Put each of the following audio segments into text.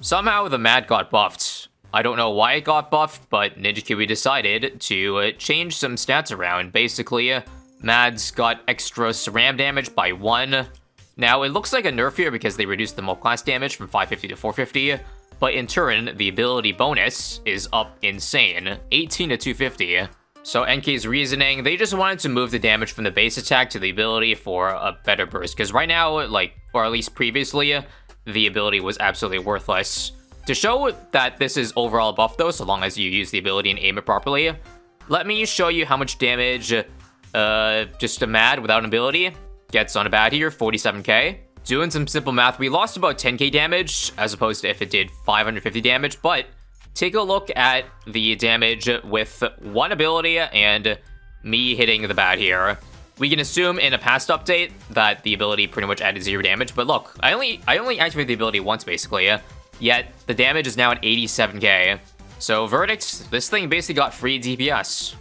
Somehow the M.A.D got buffed. I don't know why it got buffed, but Ninja Kiwi decided to change some stats around. Basically, M.A.D's got extra SRAM damage by 1. Now, it looks like a nerf here because they reduced the multi-class damage from 550 to 450, but in turn, the ability bonus is up insane, 18 to 250. So NK's reasoning, they just wanted to move the damage from the base attack to the ability for a better burst, because right now, like, or at least previously, the ability was absolutely worthless. To show that this is overall buff though, so long as you use the ability and aim it properly, let me show you how much damage just a M.A.D without an ability gets on a bad here, 47k. Doing some simple math, we lost about 10k damage, as opposed to if it did 550 damage, but take a look at the damage with one ability and me hitting the bad here. We can assume in a past update that the ability pretty much added 0 damage, but look, I only activated the ability once basically, yet the damage is now at 87k. So verdict, this thing basically got free DPS.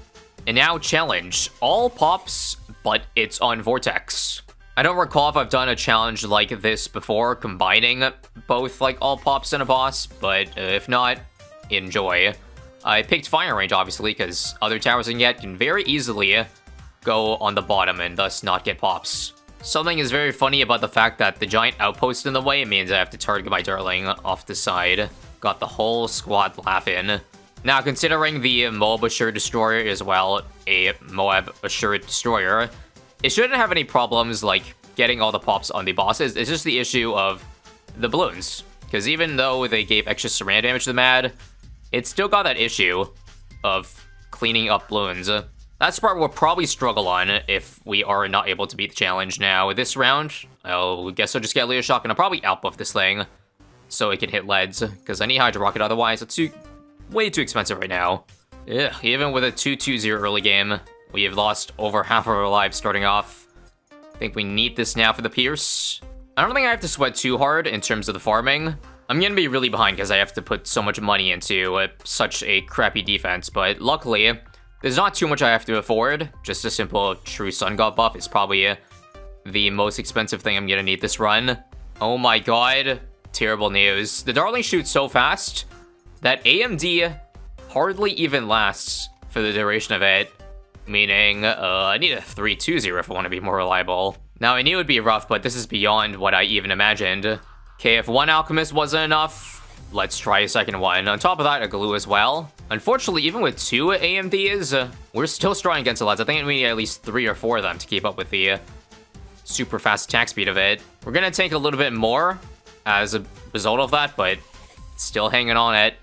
And now challenge, all pops, but it's on Vortex. I don't recall if I've done a challenge like this before, combining both like all pops and a boss, but if not, enjoy. I picked Fire Range obviously because other towers I can get can very easily go on the bottom and thus not get pops. Something is very funny about the fact that the giant outpost in the way means I have to target my darling off the side. Got the whole squad laughing. Now considering the Moab Assured Destroyer is well a Moab Assured Destroyer, it shouldn't have any problems like getting all the pops on the bosses. It's just the issue of the balloons. Because even though they gave extra SRAM damage to the M.A.D, it still got that issue of cleaning up balloons. That's the part we'll probably struggle on if we are not able to beat the challenge. Now, this round, I guess I'll just get Leo Shock and I'll probably outbuff this thing so it can hit leads, because I need Hydro Rocket otherwise. It's way too expensive right now. Ugh, even with a 2-2-0 early game, we have lost over half of our lives starting off. I think we need this now for the Pierce. I don't think I have to sweat too hard in terms of the farming. I'm gonna be really behind because I have to put so much money into such a crappy defense, but luckily, there's not too much I have to afford. Just a simple True Sun God buff is probably the most expensive thing I'm gonna need this run. Oh my god, terrible news. The Darling shoots so fast that AMD hardly even lasts for the duration of it. Meaning, I need a 3-2-0 if I want to be more reliable. Now, I knew it would be rough, but this is beyond what I even imagined. Okay, if one Alchemist wasn't enough, let's try a second one. On top of that, a Glue as well. Unfortunately, even with 2 AMDs, we're still strong against the lads. I think we need at least 3 or 4 of them to keep up with the super fast attack speed of it. We're gonna take a little bit more as a result of that, but still hanging on at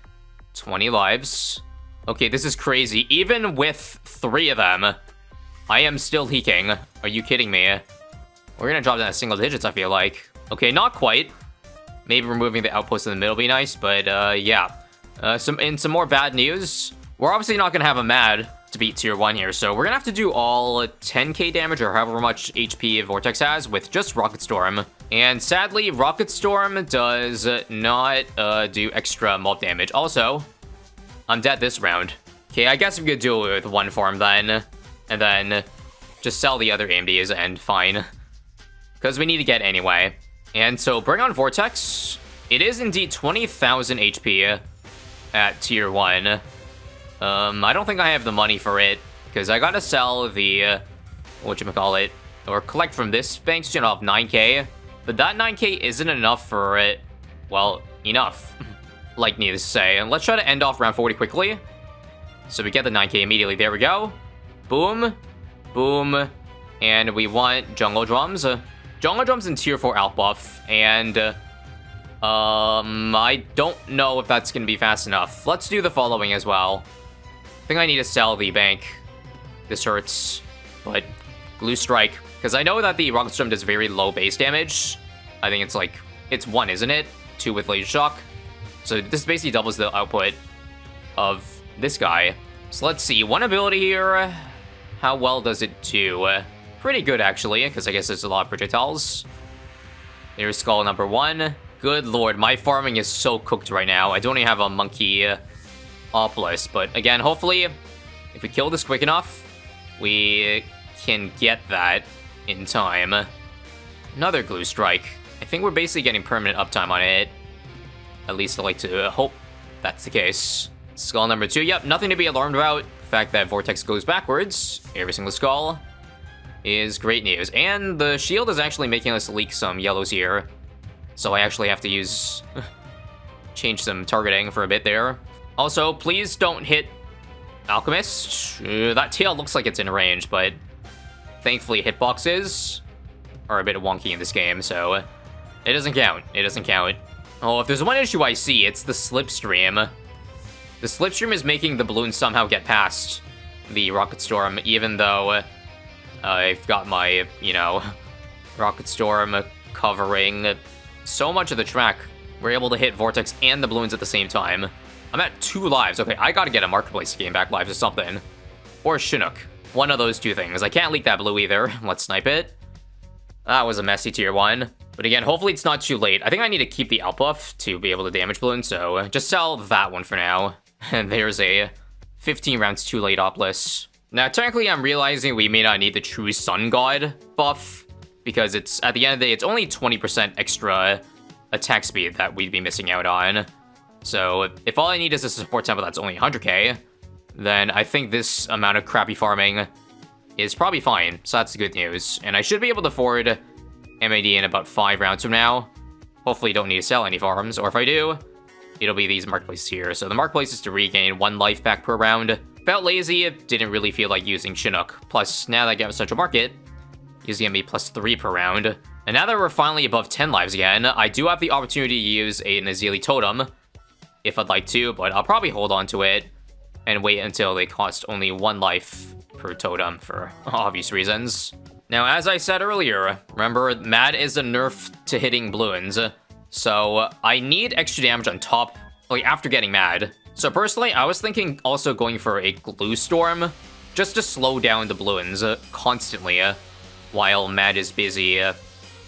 20 lives. Okay, this is crazy. Even with 3 of them, I am still leaking. Are you kidding me? We're gonna drop down to single digits, I feel like. Okay, not quite. Maybe removing the outpost in the middle would be nice, but yeah. Some more bad news. We're obviously not gonna have a M.A.D to beat tier 1 here, so we're gonna have to do all 10k damage or however much HP Vortex has with just Rocket Storm. And sadly, Rocket Storm does not do extra mob damage. Also, I'm dead this round. Okay, I guess we could do it with one farm then, and then just sell the other AMDs and fine. Because we need to get anyway. And so, bring on Vortex. It is indeed 20,000 HP at tier 1. I don't think I have the money for it, because I gotta sell the, whatchamacallit, or collect from this bank station off 9k. But that 9k isn't enough for it, well, enough. Like needless to say. And let's try to end off round 40 quickly. So we get the 9k immediately. There we go. Boom. Boom. And we want Jungle Drums. Jungle Drums in tier 4 out buff. And I don't know if that's going to be fast enough. Let's do the following as well. I think I need to sell the bank. This hurts. But Glue Strike. Because I know that the Rocket Storm does very low base damage. I think it's like, it's 1, isn't it? 2 with Laser Shock. So this basically doubles the output of this guy. So let's see, one ability here. How well does it do? Pretty good actually, because I guess there's a lot of projectiles. There's skull number 1. Good lord, my farming is so cooked right now. I don't even have a monkey Opolis, but again, hopefully, if we kill this quick enough, we can get that in time. Another Glue Strike. I think we're basically getting permanent uptime on it. At least I like to hope that's the case. Skull number 2, yep, nothing to be alarmed about. The fact that Vortex goes backwards, every single skull, is great news. And the shield is actually making us leak some yellows here. So I actually have to use... change some targeting for a bit there. Also, please don't hit Alchemist. That tail looks like it's in range, but thankfully hitboxes are a bit wonky in this game, so it doesn't count. It doesn't count. Oh, if there's one issue I see, it's the slipstream. The slipstream is making the balloon somehow get past the Rocket Storm, even though I've got my, you know, Rocket Storm covering so much of the track. We're able to hit Vortex and the balloons at the same time. I'm at 2 lives. Okay, I gotta get a Marketplace to gain back lives or something. Or Chinook. One of those 2 things. I can't leak that blue either. Let's snipe it. That was a messy tier 1. But again, hopefully it's not too late. I think I need to keep the out buff to be able to damage balloon, so just sell that one for now. And there's a 15 rounds too late Oplus. Now, technically, I'm realizing we may not need the True Sun God buff, because it's, at the end of the day, it's only 20% extra attack speed that we'd be missing out on. So, if all I need is a support tempo that's only 100k, then I think this amount of crappy farming is probably fine, so that's good news. And I should be able to afford M.A.D. in about 5 rounds from now. Hopefully don't need to sell any farms, or if I do, it'll be these marketplaces here. So the marketplace is to regain 1 life back per round. Felt lazy, didn't really feel like using Chinook. Plus, now that I get Central Market, using MB plus 3 per round. And now that we're finally above 10 lives again, I do have the opportunity to use a Nazili Totem, if I'd like to, but I'll probably hold on to it and wait until they cost only 1 life per totem for obvious reasons. Now, as I said earlier, remember, M.A.D is a nerf to hitting balloons, so I need extra damage on top, like, after getting M.A.D. So personally, I was thinking also going for a Glue Storm, just to slow down the balloons constantly, while M.A.D is busy,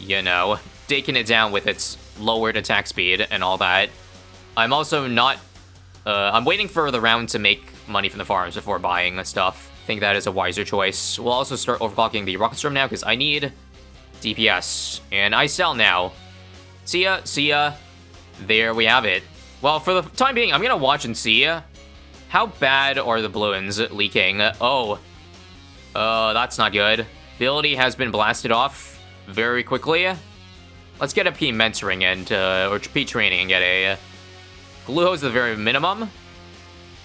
you know, taking it down with its lowered attack speed and all that. I'm also not, I'm waiting for the round to make money from the farms before buying stuff. I think that is a wiser choice. We'll also start overclocking the Rocket Storm now, because I need DPS. And I sell now. See ya, see ya. There we have it. Well, for the time being, I'm gonna watch and see how bad are the balloons leaking. Oh, that's not good. Ability has been blasted off very quickly. Let's get a P mentoring and, or P training and get a glue hose at the very minimum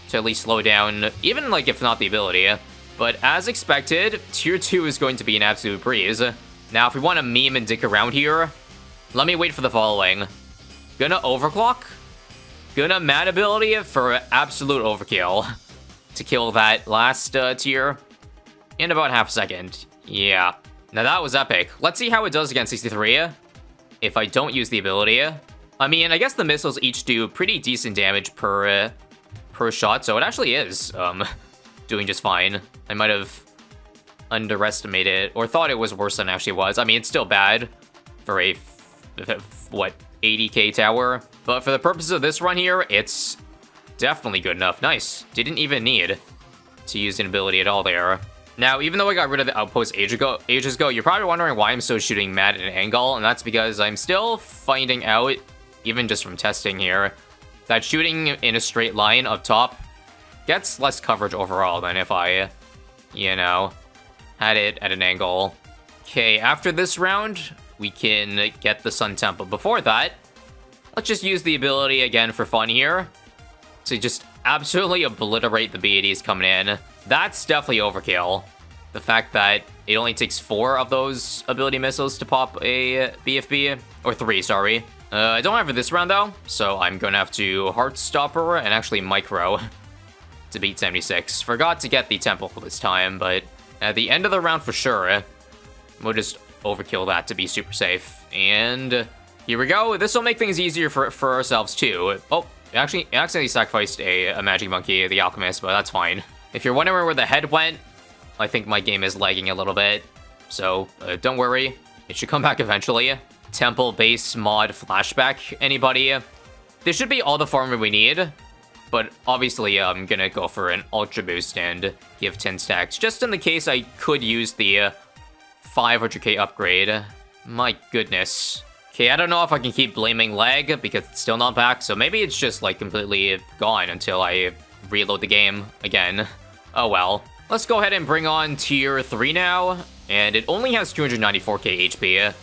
to at least slow down, even like if not the ability. But as expected, tier 2 is going to be an absolute breeze. Now, if we want to meme and dick around here, let me wait for the following. Gonna overclock. Gonna M.A.D ability for absolute overkill to kill that last tier in about half a second. Yeah. Now that was epic. Let's see how it does against 63 if I don't use the ability. I mean, I guess the missiles each do pretty decent damage per shot, so it actually is doing just fine. I might have underestimated or thought it was worse than it actually was. I mean, it's still bad for a, what, 80k tower? But for the purposes of this run here, it's definitely good enough. Nice. Didn't even need to use an ability at all there. Now, even though I got rid of the outpost ages ago, you're probably wondering why I'm still shooting M.A.D at an angle, and that's because I'm still finding out, even just from testing here, that shooting in a straight line up top gets less coverage overall than if I, you know, had it at an angle. Okay, after this round, we can get the Sun Temple. Before that, let's just use the ability again for fun here to just absolutely obliterate the BADs coming in. That's definitely overkill. The fact that it only takes 4 of those ability missiles to pop a BFB, or 3, sorry. I don't have it this round though, so I'm gonna have to Heartstopper and actually Micro to beat 76. Forgot to get the Temple this time, but at the end of the round for sure, we'll just overkill that to be super safe. And here we go. This will make things easier for ourselves too. Oh, I accidentally sacrificed a Magic Monkey, the Alchemist, but that's fine. If you're wondering where the head went, I think my game is lagging a little bit, so don't worry. It should come back eventually. Temple, base, mod, flashback, anybody? This should be all the farming we need, but obviously I'm gonna go for an Ultra Boost and give 10 stacks, just in the case I could use the 500k upgrade. My goodness. Okay, I don't know if I can keep blaming lag because it's still not back, so maybe it's just like completely gone until I reload the game again. Oh well. Let's go ahead and bring on tier 3 now, and it only has 294k HP.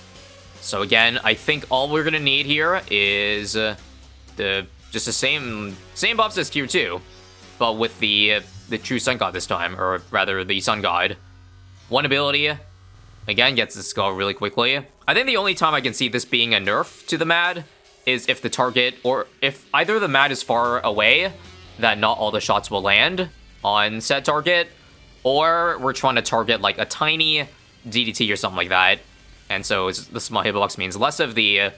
So again, I think all we're gonna need here is just the same buffs as tier 2, but with the true Sun God this time, or rather the Sun God. One ability, again, gets the skull really quickly. I think the only time I can see this being a nerf to the M.A.D is if the target, or if either the M.A.D is far away, that not all the shots will land on said target, or we're trying to target like a tiny DDT or something like that. And so the small hitbox means less of the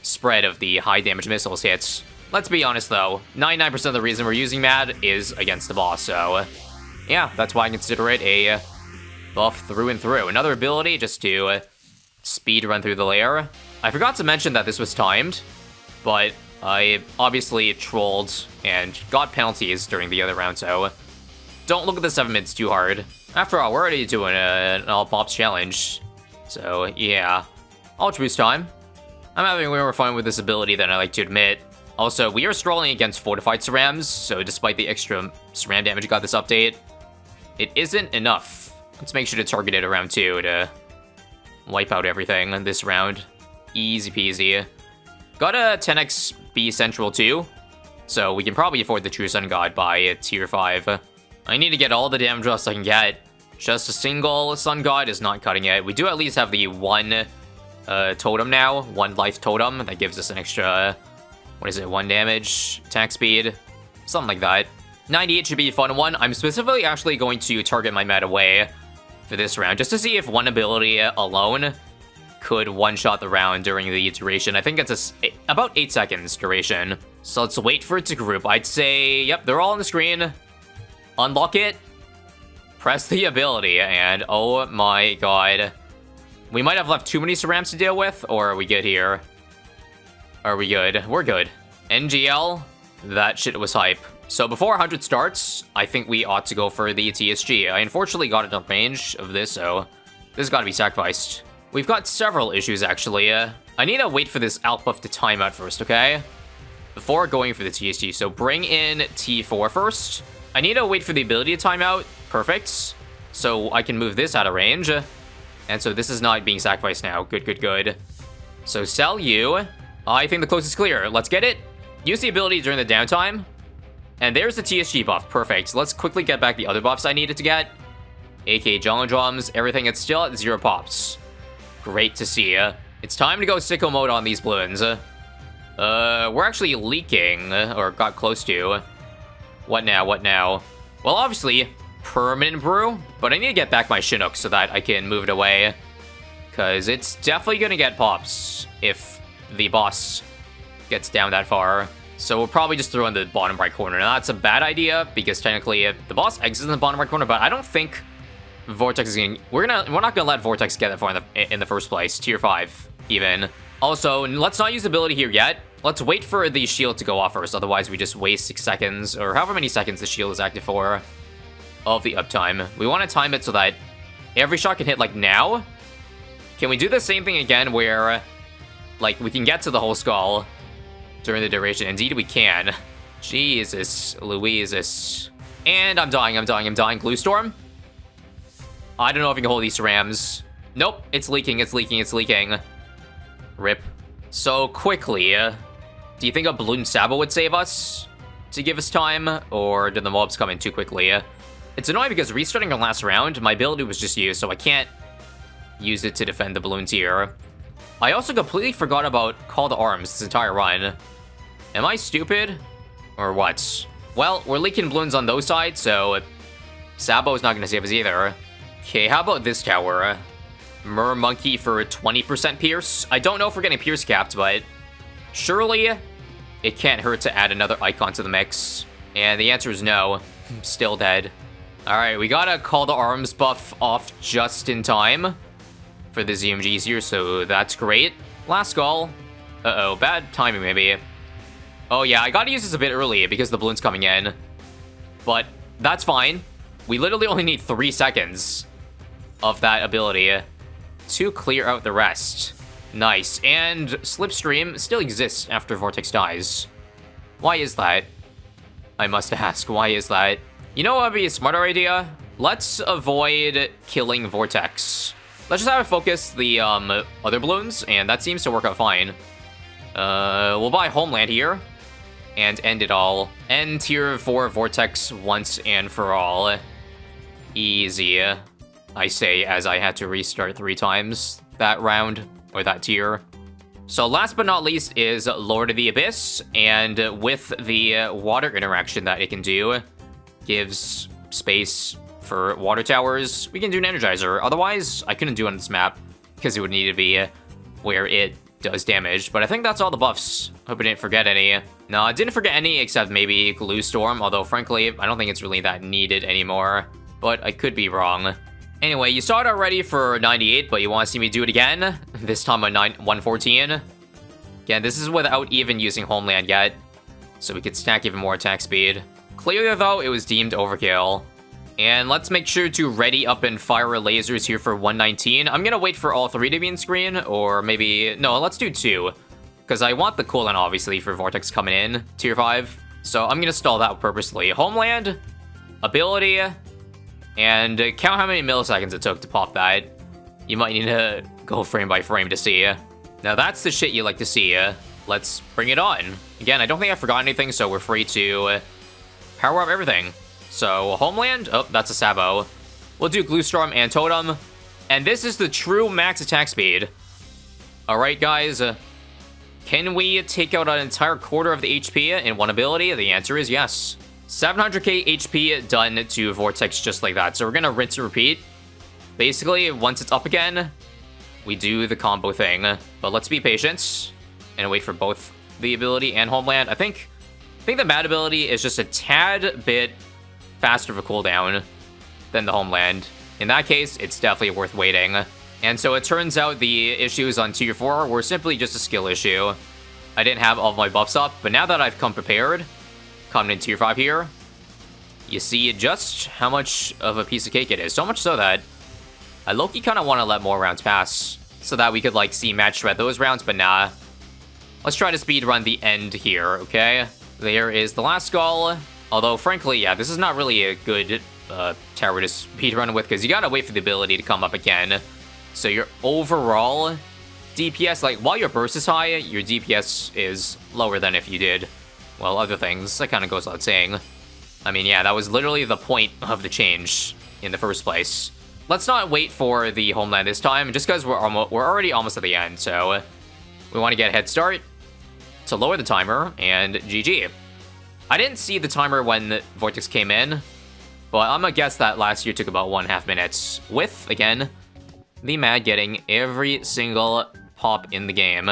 spread of the high damage missiles hits. Let's be honest though, 99% of the reason we're using M.A.D is against the boss, so yeah, that's why I consider it a buff through and through. Another ability just to speed run through the layer. I forgot to mention that this was timed, but I obviously trolled and got penalties during the other round, so don't look at the 7 minutes too hard. After all, we're already doing an all pops challenge, so yeah. Ultra boost time. I'm having way more fun with this ability than I like to admit. Also, we are strolling against fortified cerams, so despite the extra ceram damage you got this update, it isn't enough. Let's make sure to target it around 2 to wipe out everything in this round. Easy peasy. Got a 10x B central too, so we can probably afford the True Sun God by tier 5. I need to get all the damage buffs I can get. Just a single Sun God is not cutting it. We do at least have the 1 totem now, 1 life totem, that gives us an extra, what is it, 1 damage, attack speed, something like that. 98 should be a fun one. I'm specifically actually going to target my M.A.D away for this round, just to see if one ability alone could one-shot the round during the duration. I think it's about 8 seconds duration. So let's wait for it to group. I'd say, yep, they're all on the screen. Unlock it, press the ability, and oh my god. We might have left too many cerams to deal with, or are we good here? Are we good? We're good. NGL, that shit was hype. So before 100 starts, I think we ought to go for the TSG. I unfortunately got enough range of this, so this has got to be sacrificed. We've got several issues, actually. I need to wait for this alt buff to time out first, okay? Before going for the TSG, so bring in T4 first. I need to wait for the ability to time out. Perfect. So I can move this out of range. And so this is not being sacrificed now. Good, good, good. So sell you. I think the coast is clear. Let's get it. Use the ability during the downtime. And there's the TSG buff. Perfect. Let's quickly get back the other buffs I needed to get. AK Jungle Drums. Everything is still at 0 pops. Great to see. It's time to go sicko mode on these balloons. We're actually leaking. Or got close to. What now? What now? Well, obviously, permanent brew. But I need to get back my Chinook so that I can move it away. Because it's definitely going to get pops if the boss gets down that far. So we'll probably just throw in the bottom right corner. Now, that's a bad idea, because technically the boss exits in the bottom right corner, but I don't think Vortex is going to... We're not going to let Vortex get that far in the first place. Tier 5, even. Also, let's not use the ability here yet. Let's wait for the shield to go off first, otherwise we just waste 6 seconds, or however many seconds the shield is active for, of the uptime. We want to time it so that every shot can hit, like, now. Can we do the same thing again, where, like, we can get to the whole skull during the duration? Indeed we can. Jesus Louises. And I'm dying. Glue Storm. I don't know if we can hold these cerams. Nope, it's leaking. Rip. So quickly, do you think a Bloons TD would save us to give us time, or did the mobs come in too quickly? It's annoying because restarting the last round, my ability was just used, so I can't use it to defend the balloons here. I also completely forgot about Call to Arms this entire run. Am I stupid? Or what? Well, we're leaking balloons on those sides, so Sabo is not going to save us either. Okay, how about this tower? Mer Monkey for 20% Pierce. I don't know if we're getting Pierce capped, but surely it can't hurt to add another icon to the mix. And the answer is no. Still dead. Alright, we got a Call to Arms buff off just in time for the ZMGs here, so that's great. Last call. Uh-oh, bad timing maybe. Oh yeah, I gotta use this a bit early because the balloon's coming in. But that's fine. We literally only need 3 seconds of that ability to clear out the rest. Nice. And Slipstream still exists after Vortex dies. Why is that? I must ask, why is that? You know what would be a smarter idea? Let's avoid killing Vortex. Let's just have it focus the other balloons, and that seems to work out fine. We'll buy Homeland here, and end it all. End tier 4 Vortex once and for all. Easy, I say, as I had to restart 3 times that round, or that tier. So last but not least is Lord of the Abyss, and with the water interaction that it can do, gives space for water towers, we can do an Energizer. Otherwise, I couldn't do it on this map, because it would need to be where it does damage. But I think that's all the buffs. Hope I didn't forget any. No, I didn't forget any except maybe Glue Storm, although frankly, I don't think it's really that needed anymore. But I could be wrong. Anyway, you saw it already for 98, but you want to see me do it again? This time on 114. Again, this is without even using Homeland yet, so we could stack even more attack speed. Clearly, though, it was deemed overkill. And let's make sure to ready up and fire lasers here for 119. I'm gonna wait for all 3 to be in screen, or maybe... No, let's do 2. Because I want the cooldown, obviously, for Vortex coming in, tier 5. So I'm gonna stall that purposely. Homeland, ability, and count how many milliseconds it took to pop that. You might need to go frame by frame to see. Now that's the shit you like to see. Let's bring it on. Again, I don't think I forgot anything, so we're free to power up everything. So, Homeland, oh, that's a Sabo. We'll do Glue Storm and Totem. And this is the true max attack speed. Alright, guys. Can we take out an entire quarter of the HP in one ability? The answer is yes. 700k HP done to Vortex just like that. So we're gonna rinse and repeat. Basically, once it's up again, we do the combo thing. But let's be patient and wait for both the ability and Homeland. I think the M.A.D ability is just a tad bit faster of a cooldown than the Homeland. In that case, it's definitely worth waiting. And so it turns out the issues on tier 4 were simply just a skill issue. I didn't have all of my buffs up, but now that I've come prepared, coming in tier 5 here, you see just how much of a piece of cake it is. So much so that I low-key kind of want to let more rounds pass so that we could, like, see Matt shred those rounds, but nah. Let's try to speedrun the end here, okay? There is the last skull. Although, frankly, yeah, this is not really a good tower to speedrun with, because you gotta wait for the ability to come up again. So your overall DPS, like, while your burst is high, your DPS is lower than if you did, well, other things. That kind of goes without saying. I mean, yeah, that was literally the point of the change in the first place. Let's not wait for the Homeland this time, just because we're already almost at the end, so we want to get a head start to lower the timer, and GG. I didn't see the timer when Vortex came in, but I'm gonna guess that last year took about 1.5 minutes, with, again, the M.A.D getting every single pop in the game.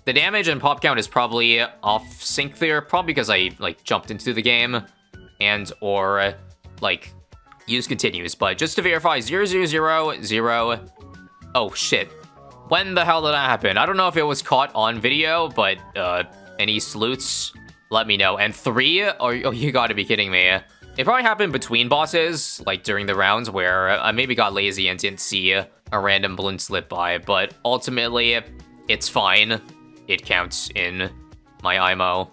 The damage and pop count is probably off sync there, probably because I, like, jumped into the game, and, or, like, use continues, but just to verify, 0000... Oh, shit. When the hell did that happen? I don't know if it was caught on video, but, any salutes? Let me know. And 3? Oh, you gotta be kidding me. It probably happened between bosses, like during the rounds where I maybe got lazy and didn't see a random balloon slip by, but ultimately, it's fine. It counts in my IMO.